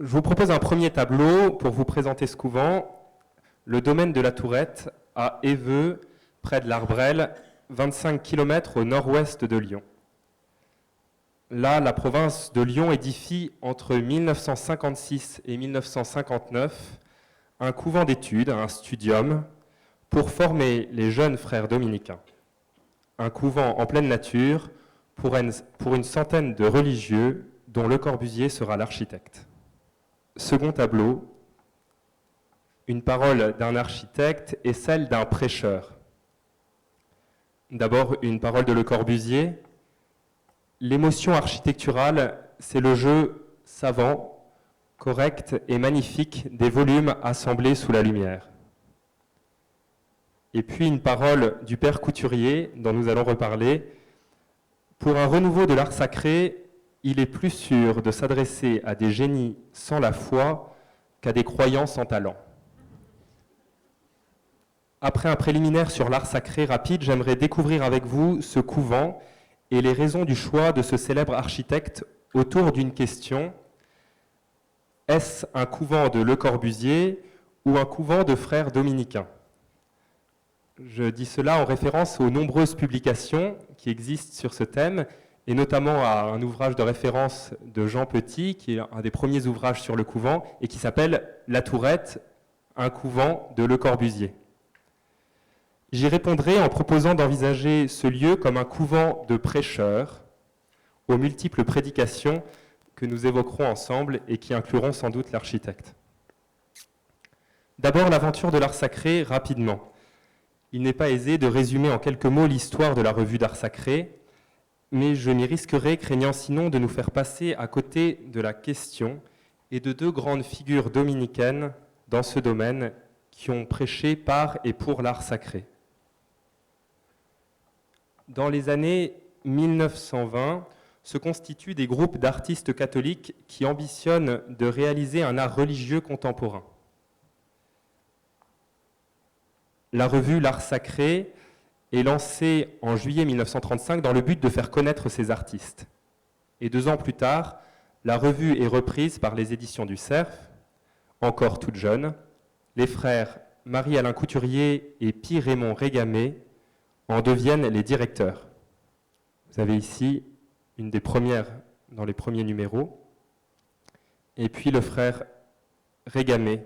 Je vous propose un premier tableau pour vous présenter ce couvent, le domaine de la Tourette à Éveux, près de l'Arbrel, 25 km au nord-ouest de Lyon. Là, la province de Lyon édifie entre 1956 et 1959 un couvent d'études, un studium, pour former les jeunes frères dominicains. Un couvent en pleine nature pour une centaine de religieux dont Le Corbusier sera l'architecte. Second tableau, une parole d'un architecte et celle d'un prêcheur. D'abord, une parole de Le Corbusier. L'émotion architecturale, c'est le jeu savant, correct et magnifique des volumes assemblés sous la lumière. Et puis une parole du père Couturier, dont nous allons reparler. Pour un renouveau de l'art sacré, il est plus sûr de s'adresser à des génies sans la foi qu'à des croyants sans talent. Après un préliminaire sur l'art sacré rapide, j'aimerais découvrir avec vous ce couvent et les raisons du choix de ce célèbre architecte autour d'une question. Est-ce un couvent de Le Corbusier ou un couvent de frères dominicains ? Je dis cela en référence aux nombreuses publications qui existent sur ce thème, et notamment à un ouvrage de référence de Jean Petit, qui est un des premiers ouvrages sur le couvent, et qui s'appelle « La Tourette, un couvent de Le Corbusier ». J'y répondrai en proposant d'envisager ce lieu comme un couvent de prêcheurs, aux multiples prédications que nous évoquerons ensemble et qui incluront sans doute l'architecte. D'abord, l'aventure de l'art sacré, rapidement. Il n'est pas aisé de résumer en quelques mots l'histoire de la revue d'art sacré, mais je m'y risquerai, craignant sinon de nous faire passer à côté de la question et de deux grandes figures dominicaines dans ce domaine qui ont prêché par et pour l'art sacré. Dans les années 1920, se constituent des groupes d'artistes catholiques qui ambitionnent de réaliser un art religieux contemporain. La revue L'Art Sacré est lancée en juillet 1935 dans le but de faire connaître ces artistes. Et 2 ans plus tard, la revue est reprise par les éditions du Cerf, encore toutes jeunes. Les frères Marie-Alain Couturier et Pierre-Raymond Régamé en deviennent les directeurs. Vous avez ici une des premières dans les premiers numéros. Et puis le frère Régamé.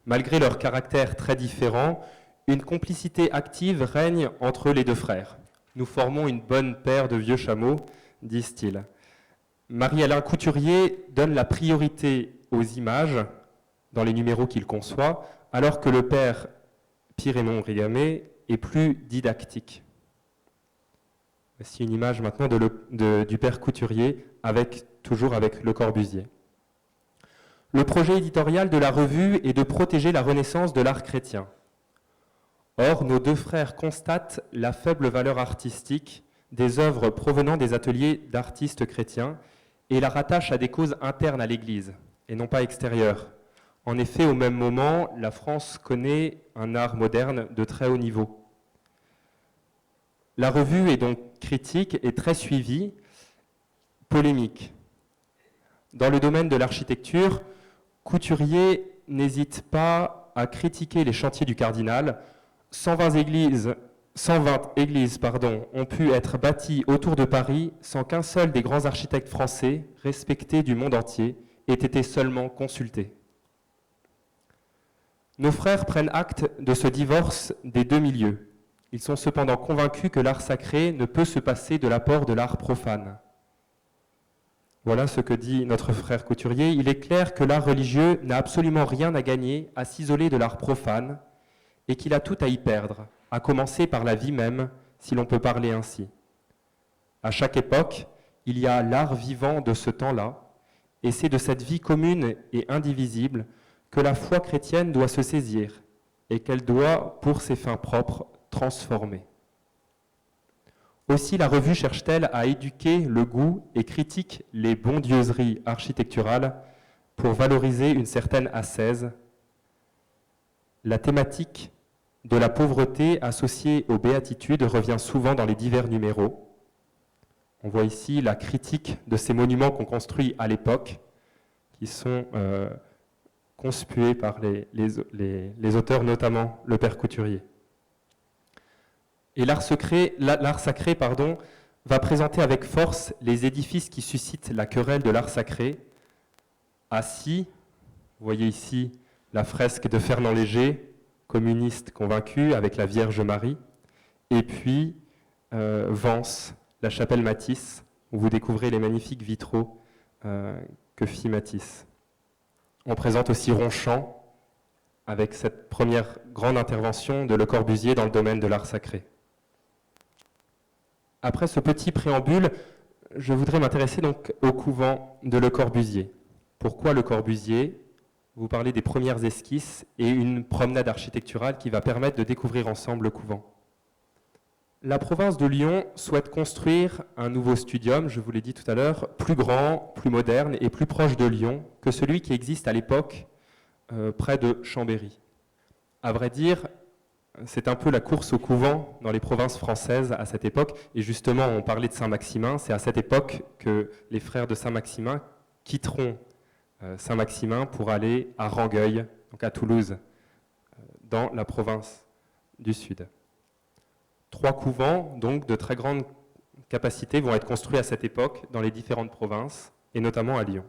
Malgré leur caractère très différent, une complicité active règne entre les deux frères. Nous formons une bonne paire de vieux chameaux, disent-ils. Marie-Alain Couturier donne la priorité aux images dans les numéros qu'il conçoit, alors que le père Pierre-Raymond Régamé est plus didactique. Voici une image maintenant du père Couturier, toujours avec Le Corbusier. Le projet éditorial de la revue est de protéger la renaissance de l'art chrétien. Or, nos deux frères constatent la faible valeur artistique des œuvres provenant des ateliers d'artistes chrétiens et la rattachent à des causes internes à l'Église, et non pas extérieures. En effet, au même moment, la France connaît un art moderne de très haut niveau. La revue est donc critique et très suivie, polémique. Dans le domaine de l'architecture, Couturier n'hésite pas à critiquer les chantiers du cardinal. 120 églises ont pu être bâties autour de Paris sans qu'un seul des grands architectes français, respectés du monde entier, ait été seulement consulté. Nos frères prennent acte de ce divorce des deux milieux. Ils sont cependant convaincus que l'art sacré ne peut se passer de l'apport de l'art profane. Voilà ce que dit notre frère Couturier. Il est clair que l'art religieux n'a absolument rien à gagner à s'isoler de l'art profane et qu'il a tout à y perdre, à commencer par la vie même, si l'on peut parler ainsi. À chaque époque, il y a l'art vivant de ce temps-là, et c'est de cette vie commune et indivisible que la foi chrétienne doit se saisir et qu'elle doit, pour ses fins propres, transformer. Aussi, la revue cherche-t-elle à éduquer le goût et critique les bondieuseries architecturales pour valoriser une certaine ascèse. La thématique de la pauvreté associée aux béatitudes revient souvent dans les divers numéros. On voit ici la critique de ces monuments qu'on construit à l'époque, qui sont conspués par les auteurs, notamment le père Couturier. Et l'art sacré, va présenter avec force les édifices qui suscitent la querelle de l'art sacré. Assis, vous voyez ici la fresque de Fernand Léger, communiste convaincu, avec la Vierge Marie, et puis Vence, la chapelle Matisse, où vous découvrez les magnifiques vitraux que fit Matisse. On présente aussi Ronchamp, avec cette première grande intervention de Le Corbusier dans le domaine de l'art sacré. Après ce petit préambule, je voudrais m'intéresser donc au couvent de Le Corbusier. Pourquoi Le Corbusier ? Vous parlez des premières esquisses et une promenade architecturale qui va permettre de découvrir ensemble le couvent. La province de Lyon souhaite construire un nouveau studium, je vous l'ai dit tout à l'heure, plus grand, plus moderne et plus proche de Lyon que celui qui existe à l'époque près de Chambéry. À vrai dire, c'est un peu la course au couvent dans les provinces françaises à cette époque. Et justement, on parlait de Saint-Maximin. C'est à cette époque que les frères de Saint-Maximin quitteront Saint-Maximin pour aller à Rangueil, donc à Toulouse, dans la province du Sud. 3 couvents, donc de très grande capacité, vont être construits à cette époque dans les différentes provinces, et notamment à Lyon.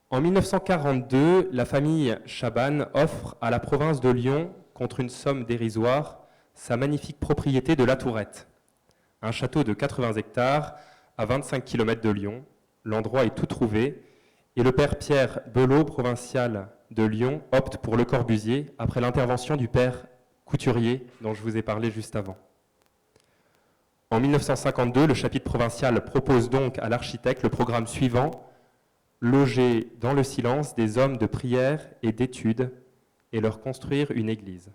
En 1942, la famille Chabannes offre à la province de Lyon, contre une somme dérisoire, sa magnifique propriété de La Tourette, un château de 80 hectares à 25 km de Lyon. L'endroit est tout trouvé, et le père Pierre Belot, provincial de Lyon, opte pour Le Corbusier après l'intervention du père Couturier, dont je vous ai parlé juste avant. En 1952, le chapitre provincial propose donc à l'architecte le programme suivant: loger dans le silence des hommes de prière et d'étude et leur construire une église.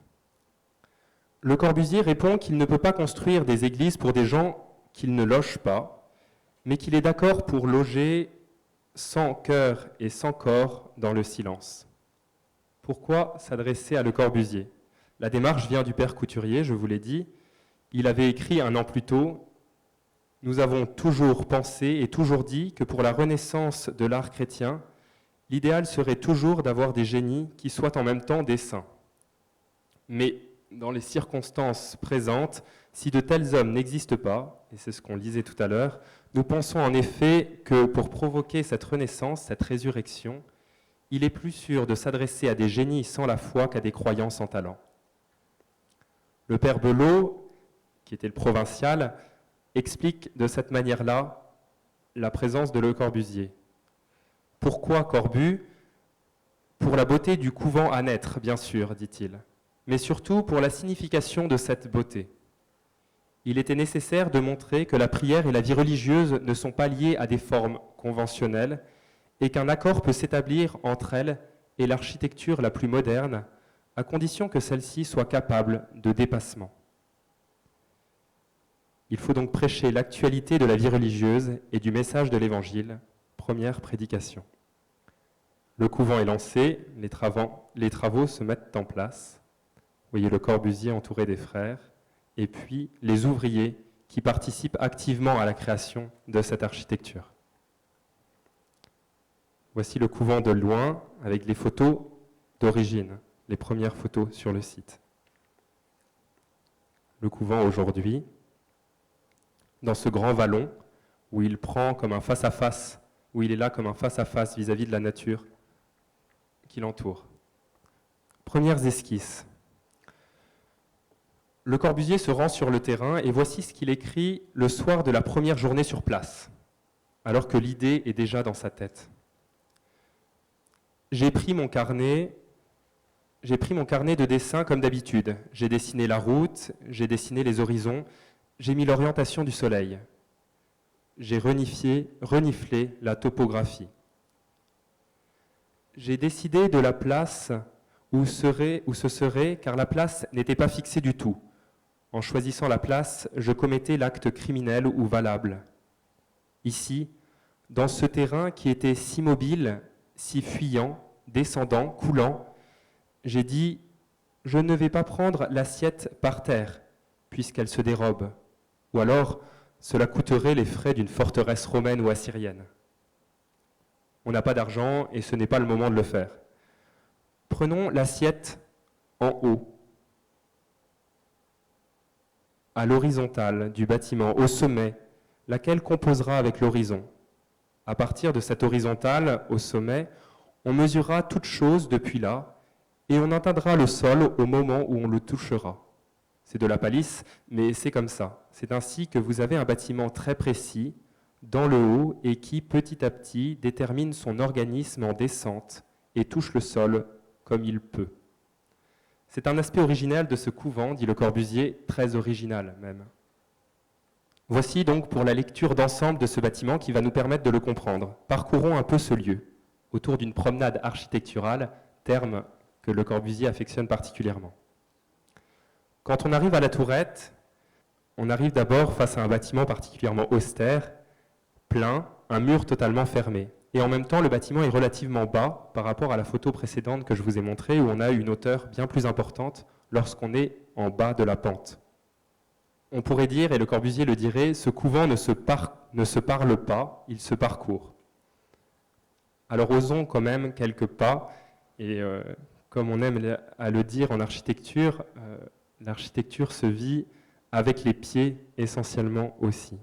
Le Corbusier répond qu'il ne peut pas construire des églises pour des gens qu'il ne loge pas, mais qu'il est d'accord pour loger sans cœur et sans corps dans le silence. Pourquoi s'adresser à Le Corbusier ? La démarche vient du père Couturier, je vous l'ai dit. Il avait écrit 1 an plus tôt: « Nous avons toujours pensé et toujours dit que pour la renaissance de l'art chrétien, l'idéal serait toujours d'avoir des génies qui soient en même temps des saints. Mais dans les circonstances présentes, si de tels hommes n'existent pas, et c'est ce qu'on lisait tout à l'heure, nous pensons en effet que pour provoquer cette renaissance, cette résurrection, il est plus sûr de s'adresser à des génies sans la foi qu'à des croyants sans talent. » Le père Belot, qui était le provincial, explique de cette manière-là la présence de Le Corbusier. Pourquoi Corbu ? Pour la beauté du couvent à naître, bien sûr, dit-il, mais surtout pour la signification de cette beauté. Il était nécessaire de montrer que la prière et la vie religieuse ne sont pas liées à des formes conventionnelles et qu'un accord peut s'établir entre elles et l'architecture la plus moderne, à condition que celle-ci soit capable de dépassement. Il faut donc prêcher l'actualité de la vie religieuse et du message de l'Évangile, première prédication. Le couvent est lancé, les travaux se mettent en place. Vous voyez Le Corbusier entouré des frères, et puis les ouvriers qui participent activement à la création de cette architecture. Voici le couvent de loin, avec les photos d'origine, les premières photos sur le site. Le couvent aujourd'hui, dans ce grand vallon, où il prend comme un face-à-face, où il est là comme un face-à-face vis-à-vis de la nature qui l'entoure. Premières esquisses. Le Corbusier se rend sur le terrain et voici ce qu'il écrit le soir de la première journée sur place, alors que l'idée est déjà dans sa tête. J'ai pris mon carnet de dessin comme d'habitude. J'ai dessiné la route, j'ai dessiné les horizons, j'ai mis l'orientation du soleil. J'ai reniflé la topographie. J'ai décidé de la place où ce serait, car la place n'était pas fixée du tout. En choisissant la place, je commettais l'acte criminel ou valable. Ici, dans ce terrain qui était si mobile, si fuyant, descendant, coulant, j'ai dit « Je ne vais pas prendre l'assiette par terre, puisqu'elle se dérobe, ou alors cela coûterait les frais d'une forteresse romaine ou assyrienne. » on n'a pas d'argent et ce n'est pas le moment de le faire. Prenons l'assiette en haut, à l'horizontale du bâtiment, au sommet, laquelle composera avec l'horizon. À partir de cette horizontale, au sommet, on mesurera toute chose depuis là et on atteindra le sol au moment où on le touchera. C'est de la palisse, mais c'est comme ça. C'est ainsi que vous avez un bâtiment très précis, dans le haut, et qui, petit à petit, détermine son organisme en descente et touche le sol comme il peut. C'est un aspect original de ce couvent, dit Le Corbusier, très original même. Voici donc pour la lecture d'ensemble de ce bâtiment qui va nous permettre de le comprendre. Parcourons un peu ce lieu, autour d'une promenade architecturale, terme que Le Corbusier affectionne particulièrement. Quand on arrive à la Tourette, on arrive d'abord face à un bâtiment particulièrement austère, plein, un mur totalement fermé. Et en même temps, le bâtiment est relativement bas par rapport à la photo précédente que je vous ai montrée, où on a une hauteur bien plus importante lorsqu'on est en bas de la pente. On pourrait dire, et Le Corbusier le dirait, ce couvent ne se parle pas, il se parcourt. Alors osons quand même quelques pas, et comme on aime à le dire en architecture, l'architecture se vit avec les pieds essentiellement aussi.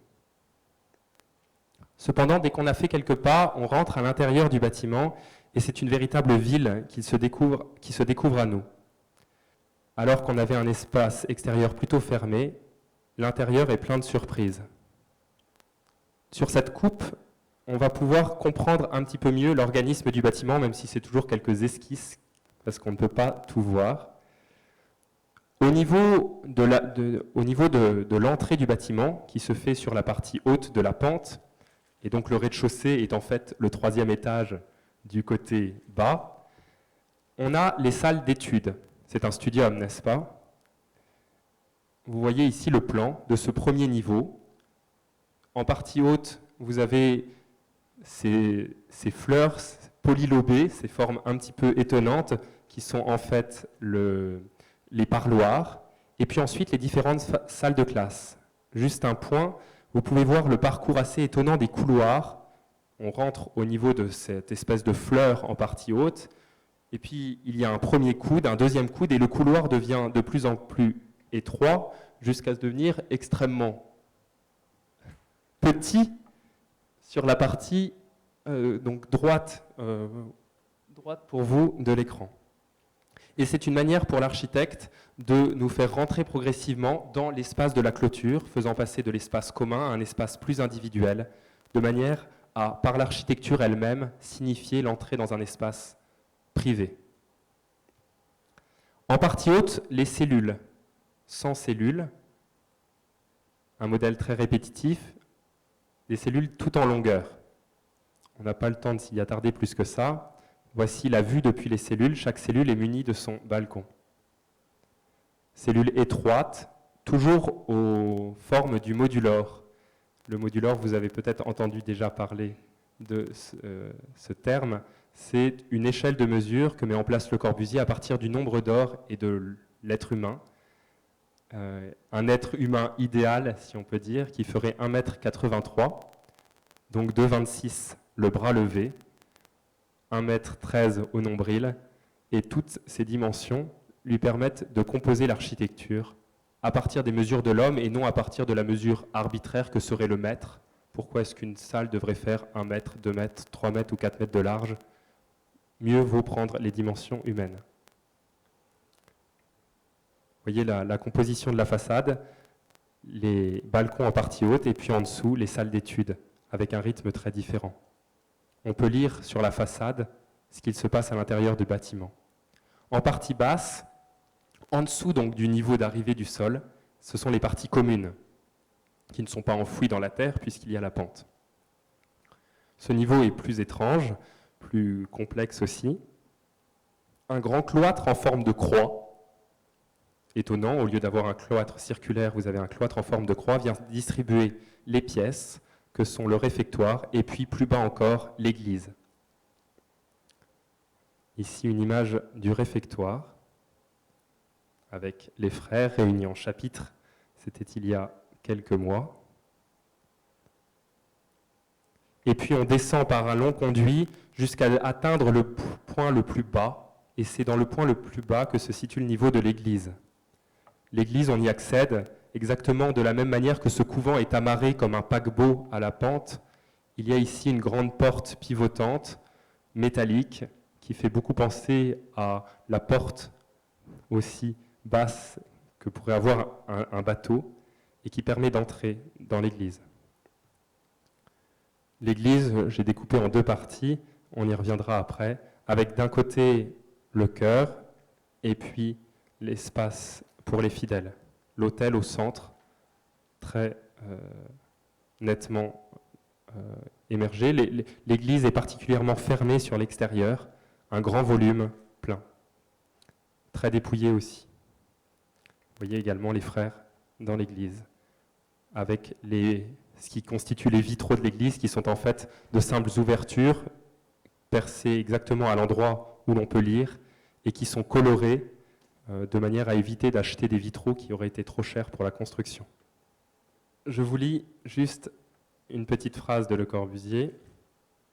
Cependant, dès qu'on a fait quelques pas, on rentre à l'intérieur du bâtiment et c'est une véritable ville qui se découvre à nous. Alors qu'on avait un espace extérieur plutôt fermé, l'intérieur est plein de surprises. Sur cette coupe, on va pouvoir comprendre un petit peu mieux l'organisme du bâtiment, même si c'est toujours quelques esquisses, parce qu'on ne peut pas tout voir. Au niveau de l'entrée du bâtiment, qui se fait sur la partie haute de la pente, et donc le rez-de-chaussée est en fait le 3e étage du côté bas, on a les salles d'études. C'est un studium, n'est-ce pas? Vous voyez ici le plan de ce premier niveau. En partie haute, vous avez ces fleurs polylobées, ces formes un petit peu étonnantes, qui sont en fait les parloirs, et puis ensuite les différentes salles de classe. Juste un point, vous pouvez voir le parcours assez étonnant des couloirs. On rentre au niveau de cette espèce de fleur en partie haute, et puis il y a un premier coude, un deuxième coude, et le couloir devient de plus en plus étroit, jusqu'à devenir extrêmement petit sur la partie donc droite pour vous de l'écran. Et c'est une manière pour l'architecte de nous faire rentrer progressivement dans l'espace de la clôture, faisant passer de l'espace commun à un espace plus individuel, de manière à, par l'architecture elle-même, signifier l'entrée dans un espace privé. En partie haute, les cellules. 100 cellules, un modèle très répétitif, des cellules tout en longueur. On n'a pas le temps de s'y attarder plus que ça. Voici la vue depuis les cellules. Chaque cellule est munie de son balcon. Cellule étroite, toujours aux formes du modulor. Le modulor, vous avez peut-être entendu déjà parler de ce terme. C'est une échelle de mesure que met en place Le Corbusier à partir du nombre d'or et de l'être humain. Un être humain idéal, si on peut dire, qui ferait 1,83 m, donc 2,26 m le bras levé, 1,13 m au nombril, et toutes ces dimensions lui permettent de composer l'architecture à partir des mesures de l'homme et non à partir de la mesure arbitraire que serait le mètre. Pourquoi est-ce qu'une salle devrait faire 1 mètre, 2 mètres, 3 mètres ou 4 mètres de large? Mieux vaut prendre les dimensions humaines. Vous voyez la composition de la façade, les balcons en partie haute et puis en dessous les salles d'études avec un rythme très différent. On peut lire sur la façade ce qu'il se passe à l'intérieur du bâtiment. En partie basse, en dessous donc du niveau d'arrivée du sol, ce sont les parties communes qui ne sont pas enfouies dans la terre puisqu'il y a la pente. Ce niveau est plus étrange, plus complexe aussi. Un grand cloître en forme de croix. Étonnant, au lieu d'avoir un cloître circulaire, vous avez un cloître en forme de croix, vient distribuer les pièces que sont le réfectoire et puis plus bas encore l'église. Ici une image du réfectoire avec les frères réunis en chapitre, c'était il y a quelques mois. Et puis on descend par un long conduit jusqu'à atteindre le point le plus bas. Et c'est dans le point le plus bas que se situe le niveau de l'église. L'église, on y accède exactement de la même manière que ce couvent est amarré comme un paquebot à la pente. Il y a ici une grande porte pivotante, métallique, qui fait beaucoup penser à la porte aussi basse que pourrait avoir un bateau et qui permet d'entrer dans l'église. L'église, j'ai découpé en deux parties, on y reviendra après, avec d'un côté le chœur et puis l'espace pour les fidèles. L'autel au centre, très nettement émergé. L'église est particulièrement fermée sur l'extérieur, un grand volume plein, très dépouillé aussi. Vous voyez également les frères dans l'église, avec ce qui constitue les vitraux de l'église, qui sont en fait de simples ouvertures, percées exactement à l'endroit où l'on peut lire, et qui sont colorés de manière à éviter d'acheter des vitraux qui auraient été trop chers pour la construction. Je vous lis juste une petite phrase de Le Corbusier.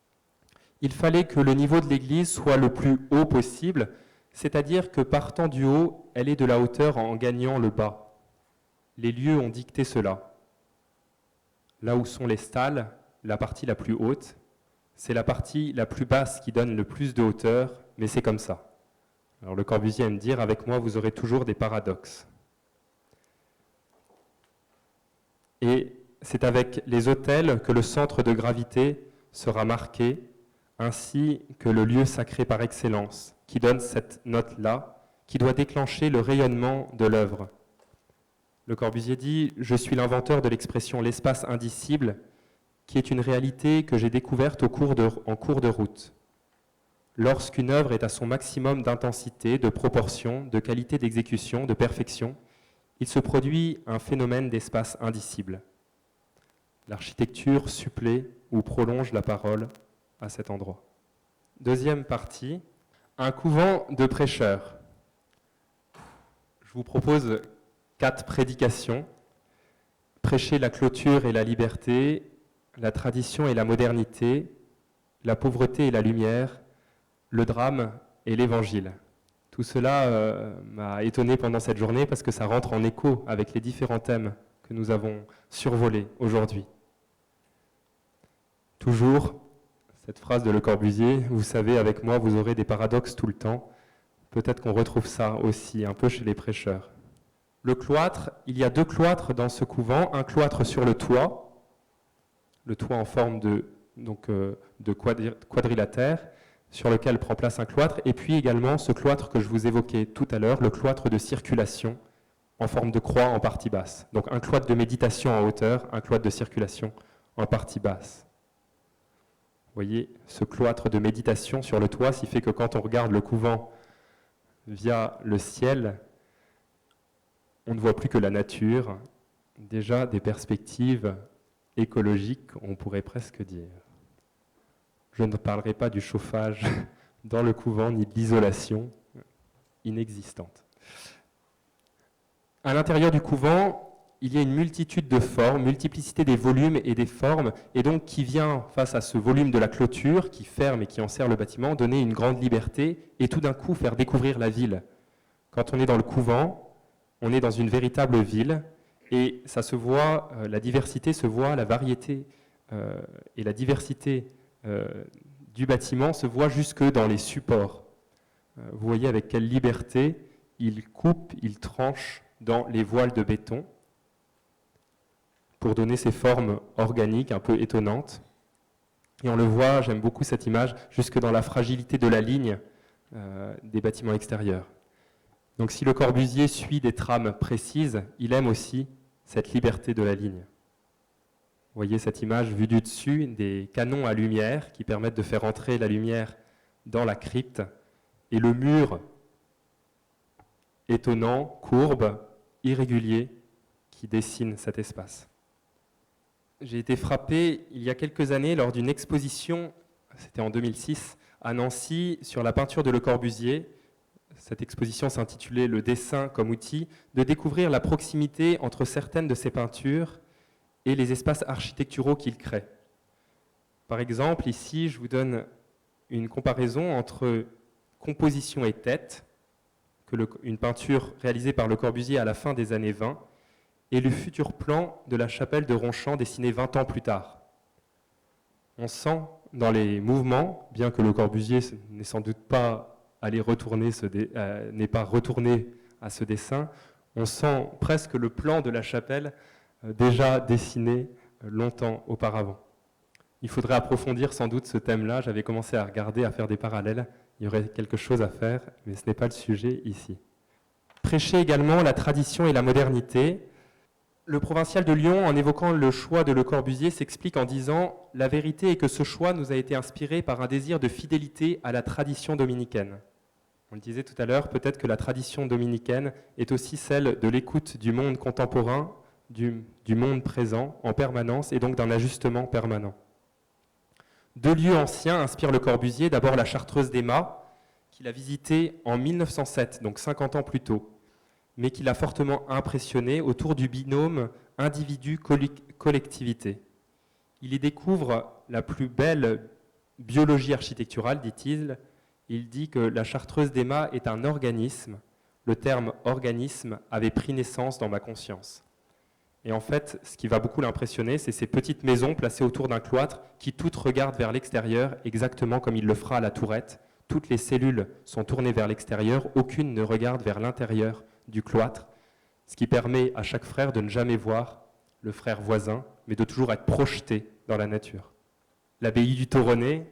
« Il fallait que le niveau de l'église soit le plus haut possible, c'est-à-dire que partant du haut, elle ait de la hauteur en gagnant le bas. Les lieux ont dicté cela. Là où sont les stalles, la partie la plus haute, c'est la partie la plus basse qui donne le plus de hauteur, mais c'est comme ça. » Alors Le Corbusier aime dire, avec moi, vous aurez toujours des paradoxes. Et c'est avec les autels que le centre de gravité sera marqué, ainsi que le lieu sacré par excellence, qui donne cette note-là, qui doit déclencher le rayonnement de l'œuvre. Le Corbusier dit « Je suis l'inventeur de l'expression l'espace indicible, qui est une réalité que j'ai découverte en cours de route. Lorsqu'une œuvre est à son maximum d'intensité, de proportion, de qualité d'exécution, de perfection, il se produit un phénomène d'espace indicible. L'architecture supplée ou prolonge la parole à cet endroit. » Deuxième partie, un couvent de prêcheurs. Je vous propose 4 prédications. Prêcher la clôture et la liberté, la tradition et la modernité, la pauvreté et la lumière, le drame et l'évangile. Tout cela m'a étonné pendant cette journée parce que ça rentre en écho avec les différents thèmes que nous avons survolés aujourd'hui. Toujours, cette phrase de Le Corbusier, vous savez, avec moi, vous aurez des paradoxes tout le temps. Peut-être qu'on retrouve ça aussi un peu chez les prêcheurs. Le cloître, il y a 2 cloîtres dans ce couvent, un cloître sur le toit en forme de quadrilatère, sur lequel prend place un cloître, et puis également ce cloître que je vous évoquais tout à l'heure, le cloître de circulation, en forme de croix en partie basse. Donc un cloître de méditation en hauteur, un cloître de circulation en partie basse. Vous voyez, ce cloître de méditation sur le toit, ce qui fait que quand on regarde le couvent via le ciel, on ne voit plus que la nature, déjà des perspectives écologiques, on pourrait presque dire. Je ne parlerai pas du chauffage dans le couvent, ni de l'isolation inexistante. À l'intérieur du couvent, il y a une multitude de formes, multiplicité des volumes et des formes, et donc qui vient, face à ce volume de la clôture, qui ferme et qui enserre le bâtiment, donner une grande liberté et tout d'un coup faire découvrir la ville. Quand on est dans le couvent, on est dans une véritable ville, et ça se voit, la diversité se voit, la variété et la diversité du bâtiment se voit jusque dans les supports. Vous voyez avec quelle liberté il coupe, il tranche dans les voiles de béton pour donner ces formes organiques un peu étonnantes. Et on le voit, j'aime beaucoup cette image, jusque dans la fragilité de la ligne des bâtiments extérieurs. Donc si Le Corbusier suit des trames précises, il aime aussi cette liberté de la ligne. Vous voyez cette image vue du dessus, des canons à lumière qui permettent de faire entrer la lumière dans la crypte, et le mur étonnant, courbe, irrégulier, qui dessine cet espace. J'ai été frappé il y a quelques années lors d'une exposition, c'était en 2006, à Nancy, sur la peinture de Le Corbusier. Cette exposition s'intitulait « Le dessin comme outil », de découvrir la proximité entre certaines de ses peintures et les espaces architecturaux qu'il crée. Par exemple, ici, je vous donne une comparaison entre composition et tête, une peinture réalisée par Le Corbusier à la fin des années 20, et le futur plan de la chapelle de Ronchamp dessiné 20 ans plus tard. On sent dans les mouvements, bien que Le Corbusier n'est sans doute pas n'est pas retourné à ce dessin, on sent presque le plan de la chapelle déjà dessiné longtemps auparavant. Il faudrait approfondir sans doute ce thème-là. J'avais commencé à regarder, à faire des parallèles. Il y aurait quelque chose à faire, mais ce n'est pas le sujet ici. Prêcher également la tradition et la modernité. Le provincial de Lyon, en évoquant le choix de Le Corbusier, s'explique en disant « La vérité est que ce choix nous a été inspiré par un désir de fidélité à la tradition dominicaine. » On le disait tout à l'heure, peut-être que la tradition dominicaine est aussi celle de l'écoute du monde contemporain, du monde présent en permanence, et donc d'un ajustement permanent. Deux lieux anciens inspirent Le Corbusier, d'abord la Chartreuse des Mâts, qu'il a visitée en 1907, donc 50 ans plus tôt, mais qui l'a fortement impressionné autour du binôme individu-collectivité. Il y découvre la plus belle biologie architecturale, dit-il. Il dit que la Chartreuse des Mâts est un organisme. Le terme organisme avait pris naissance dans ma conscience. Et en fait, ce qui va beaucoup l'impressionner, c'est ces petites maisons placées autour d'un cloître qui toutes regardent vers l'extérieur, exactement comme il le fera à la Tourette. Toutes les cellules sont tournées vers l'extérieur, aucune ne regarde vers l'intérieur du cloître, ce qui permet à chaque frère de ne jamais voir le frère voisin, mais de toujours être projeté dans la nature. L'abbaye du Toronnais,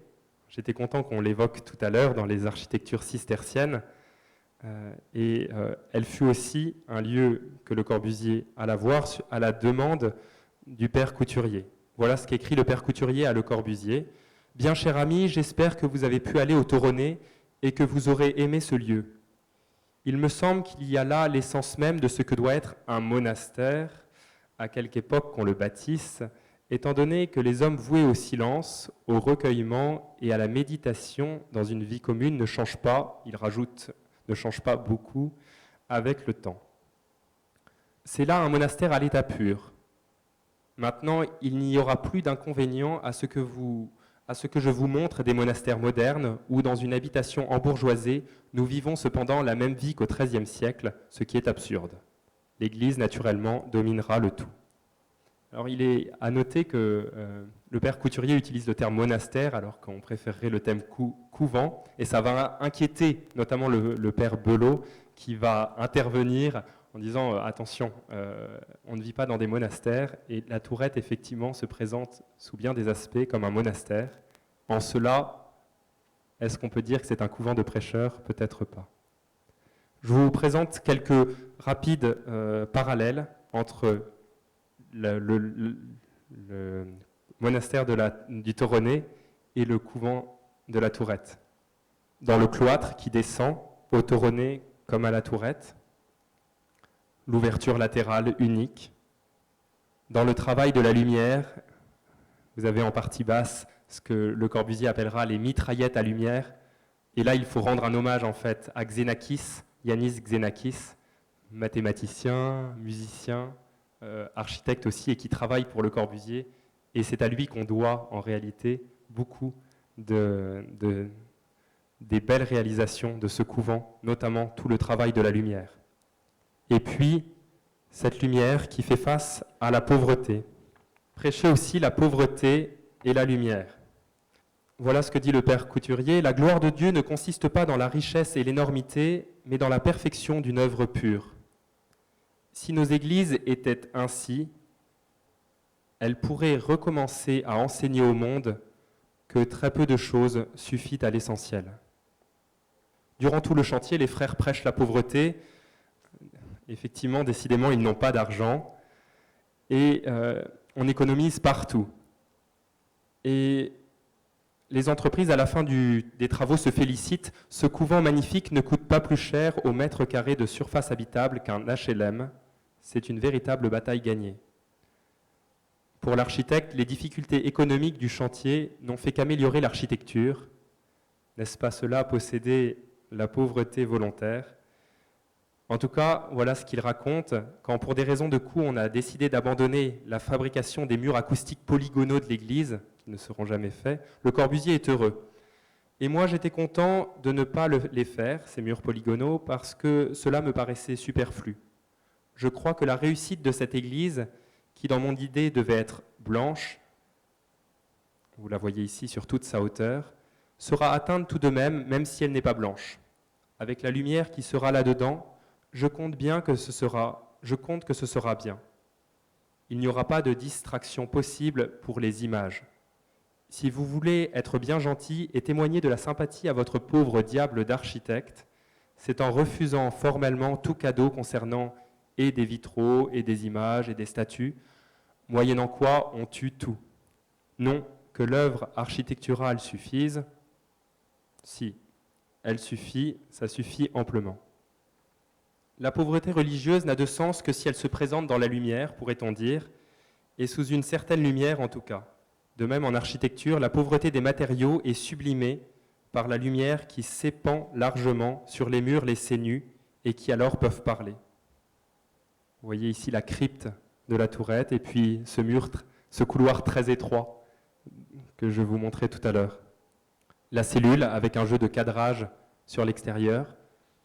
j'étais content qu'on l'évoque tout à l'heure dans les architectures cisterciennes, elle fut aussi un lieu que Le Corbusier alla voir à la demande du père Couturier. Voilà ce qu'écrit le père Couturier à Le Corbusier. « Bien cher ami, j'espère que vous avez pu aller au Toronnais et que vous aurez aimé ce lieu. Il me semble qu'il y a là l'essence même de ce que doit être un monastère, à quelque époque qu'on le bâtisse, étant donné que les hommes voués au silence, au recueillement et à la méditation dans une vie commune ne changent pas, il rajoute, ne changent pas beaucoup avec le temps. C'est là un monastère à l'état pur. Maintenant, il n'y aura plus d'inconvénient à ce que je vous montre des monastères modernes où, dans une habitation embourgeoisée, nous vivons cependant la même vie qu'au XIIIe siècle, ce qui est absurde. L'Église, naturellement, dominera le tout. » Alors, il est à noter que le père Couturier utilise le terme monastère alors qu'on préférerait le terme couvent, et ça va inquiéter notamment le père Belot qui va intervenir en disant attention, on ne vit pas dans des monastères, et la Tourette effectivement se présente sous bien des aspects comme un monastère. En cela, est-ce qu'on peut dire que c'est un couvent de prêcheurs? Peut-être pas. Je vous présente quelques rapides parallèles entre le monastère du Toronnais et le couvent de la Tourette. Dans le cloître qui descend, au Toronnais comme à la Tourette, l'ouverture latérale unique. Dans le travail de la lumière, vous avez en partie basse ce que Le Corbusier appellera les mitraillettes à lumière. Et là, il faut rendre un hommage en fait à Xenakis, Yanis Xenakis, mathématicien, musicien, architecte aussi, et qui travaille pour Le Corbusier. Et c'est à lui qu'on doit en réalité beaucoup des belles réalisations de ce couvent, notamment tout le travail de la lumière. Et puis, cette lumière qui fait face à la pauvreté. Prêcher aussi la pauvreté et la lumière. Voilà ce que dit le père Couturier. La gloire de Dieu ne consiste pas dans la richesse et l'énormité, mais dans la perfection d'une œuvre pure. Si nos églises étaient ainsi, elles pourraient recommencer à enseigner au monde que très peu de choses suffit à l'essentiel. Durant tout le chantier, les frères prêchent la pauvreté. Effectivement, décidément, ils n'ont pas d'argent et on économise partout. Et les entreprises, à la fin des travaux, se félicitent. Ce couvent magnifique ne coûte pas plus cher au mètre carré de surface habitable qu'un HLM. C'est une véritable bataille gagnée. Pour l'architecte, les difficultés économiques du chantier n'ont fait qu'améliorer l'architecture. N'est-ce pas cela, posséder la pauvreté volontaire? En tout cas, voilà ce qu'il raconte. Quand, pour des raisons de coût, on a décidé d'abandonner la fabrication des murs acoustiques polygonaux de l'église, qui ne seront jamais faits, Le Corbusier est heureux. Et moi, j'étais content de ne pas les faire, ces murs polygonaux, parce que cela me paraissait superflu. Je crois que la réussite de cette église, qui dans mon idée devait être blanche, vous la voyez ici sur toute sa hauteur, sera atteinte tout de même, même si elle n'est pas blanche. Avec la lumière qui sera là-dedans, je compte que ce sera bien. Il n'y aura pas de distraction possible pour les images. Si vous voulez être bien gentil et témoigner de la sympathie à votre pauvre diable d'architecte, c'est en refusant formellement tout cadeau concernant et des vitraux, et des images, et des statues, moyennant quoi on tue tout. Non, que l'œuvre architecturale suffise. Si, elle suffit, ça suffit amplement. La pauvreté religieuse n'a de sens que si elle se présente dans la lumière, pourrait-on dire, et sous une certaine lumière en tout cas. De même, en architecture, la pauvreté des matériaux est sublimée par la lumière qui s'épand largement sur les murs laissés nus et qui alors peuvent parler. Vous voyez ici la crypte de la tourette et puis ce couloir très étroit que je vous montrais tout à l'heure. La cellule avec un jeu de cadrage sur l'extérieur.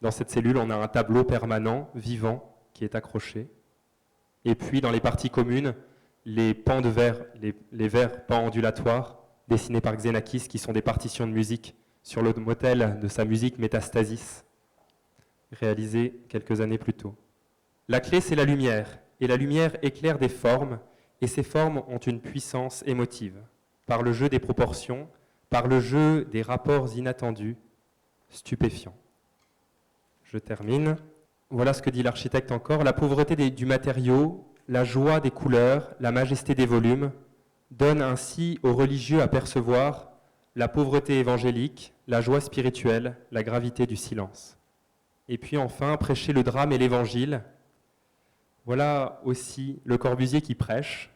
Dans cette cellule, on a un tableau permanent, vivant, qui est accroché. Et puis, dans les parties communes, les pans de verre, les verres pans ondulatoires, dessinés par Xenakis, qui sont des partitions de musique sur le modèle de sa musique Métastasis, réalisée quelques années plus tôt. La clé, c'est la lumière, et la lumière éclaire des formes, et ces formes ont une puissance émotive, par le jeu des proportions, par le jeu des rapports inattendus, stupéfiants. Je termine. Voilà ce que dit l'architecte encore. La pauvreté du matériau, la joie des couleurs, la majesté des volumes, donnent ainsi aux religieux à percevoir la pauvreté évangélique, la joie spirituelle, la gravité du silence. Et puis enfin, prêcher le drame et l'évangile. Voilà aussi Le Corbusier qui prêche,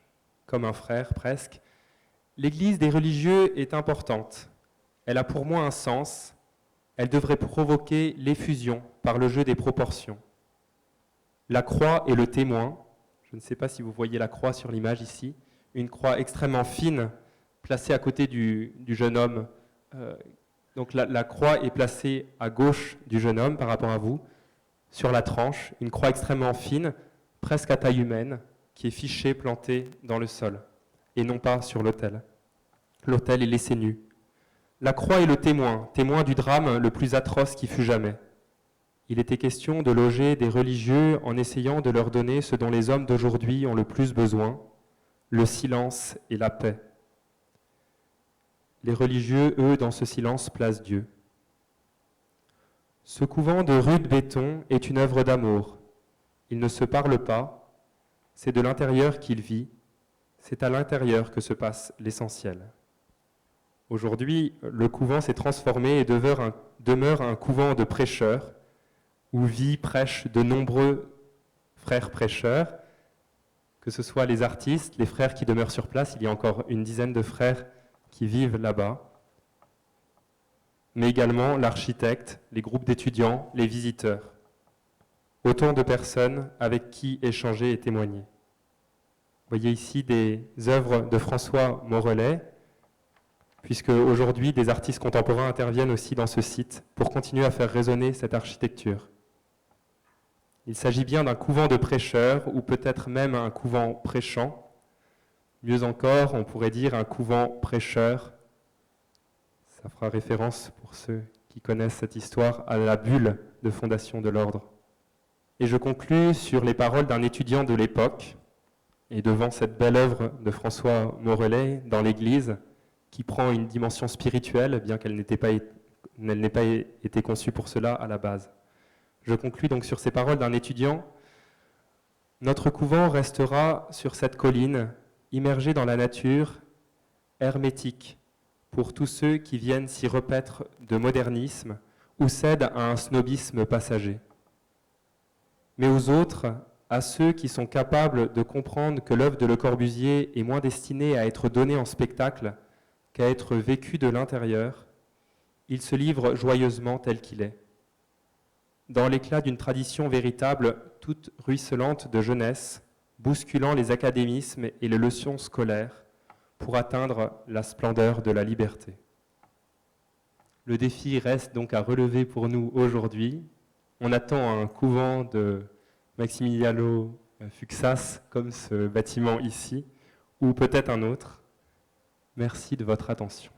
comme un frère presque. L'Église des religieux est importante. Elle a pour moi un sens. Elle devrait provoquer l'effusion par le jeu des proportions. La croix est le témoin. Je ne sais pas si vous voyez la croix sur l'image ici. Une croix extrêmement fine, placée à côté du jeune homme. Donc la croix est placée à gauche du jeune homme par rapport à vous, sur la tranche. Une croix extrêmement fine, presque à taille humaine, qui est fichée, plantée dans le sol, et non pas sur l'autel. L'autel est laissé nu. La croix est le témoin, témoin du drame le plus atroce qui fut jamais. Il était question de loger des religieux en essayant de leur donner ce dont les hommes d'aujourd'hui ont le plus besoin, le silence et la paix. Les religieux, eux, dans ce silence, placent Dieu. Ce couvent de rude béton est une œuvre d'amour. Il ne se parle pas, c'est de l'intérieur qu'il vit, c'est à l'intérieur que se passe l'essentiel. Aujourd'hui, le couvent s'est transformé et demeure un couvent de prêcheurs, où prêchent de nombreux frères prêcheurs, que ce soit les artistes, les frères qui demeurent sur place, il y a encore une dizaine de frères qui vivent là-bas, mais également l'architecte, les groupes d'étudiants, les visiteurs. Autant de personnes avec qui échanger et témoigner. Vous voyez ici des œuvres de François Morellet, puisque aujourd'hui des artistes contemporains interviennent aussi dans ce site pour continuer à faire résonner cette architecture. Il s'agit bien d'un couvent de prêcheurs, ou peut-être même un couvent prêchant. Mieux encore, on pourrait dire un couvent prêcheur. Ça fera référence, pour ceux qui connaissent cette histoire, à la bulle de fondation de l'ordre. Et je conclus sur les paroles d'un étudiant de l'époque, et devant cette belle œuvre de François Morellet dans l'Église, qui prend une dimension spirituelle, bien qu'elle n'ait pas été conçue pour cela à la base. Je conclus donc sur ces paroles d'un étudiant. Notre couvent restera sur cette colline, immergé dans la nature, hermétique, pour tous ceux qui viennent s'y repaître de modernisme ou cèdent à un snobisme passager. Mais aux autres, à ceux qui sont capables de comprendre que l'œuvre de Le Corbusier est moins destinée à être donnée en spectacle qu'à être vécue de l'intérieur, il se livre joyeusement tel qu'il est. Dans l'éclat d'une tradition véritable, toute ruisselante de jeunesse, bousculant les académismes et les leçons scolaires, pour atteindre la splendeur de la liberté. Le défi reste donc à relever pour nous aujourd'hui. On attend un couvent de Maximiliano Fuxas, comme ce bâtiment ici, ou peut-être un autre. Merci de votre attention.